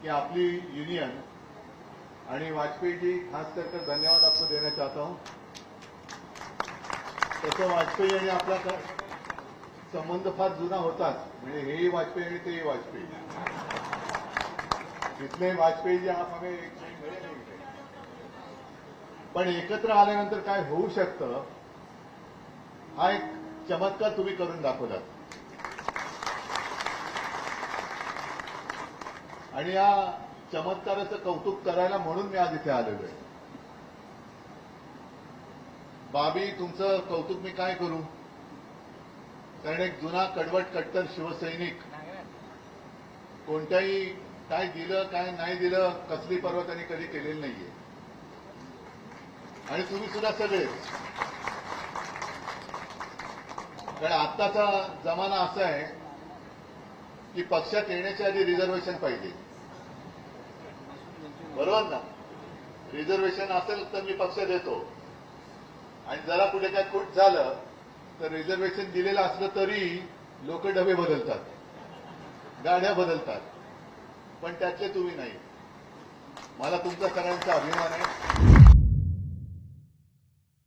कि आपली यूनियन आणि वाजपेयी जी खास करके धन्यवाद आपको देना चाहता हूं। तसं वाजपेयी आणि आपला संबंध फार जुना होताच, म्हणजे हेही वाजपेयी आणि तेही वाजपेयी, इथले वाजपेयी जी आप हमें एक मिळे नाही, पण एकत्र आल्यानंतर काय होऊ शकतं हा एक चमत्कार तुम्ही करून दाखवलात। आणि या चमत्काराचं कौतुक करायला म्हणून मी आज इथे आलेलो आहे। बाबी तुमचं कौतुक मी काय करू, कारण एक जुना कडवट कट्टर शिवसैनिक कोणत्याही काय दिलं काय नाही दिलं कसली पर्वा त्यांनी कधी केलेली नाहीये। आणि तुम्ही सुद्धा सगळे, कारण आत्ताचा जमाना असा आहे की पक्षात येण्याच्या आधी रिझर्वेशन पाहिजे, बरोबर ना। रिझर्वेशन असेल तर मी पक्षात येतो, आणि जरा कुठे काय खूट झालं तर रिझर्वेशन दिलेलं असलं तरी लोक डबे बदलतात, गाड्या बदलतात, पण त्यातले तुम्ही नाही। मला तुमचा सगळ्यांचा अभिमान आहे।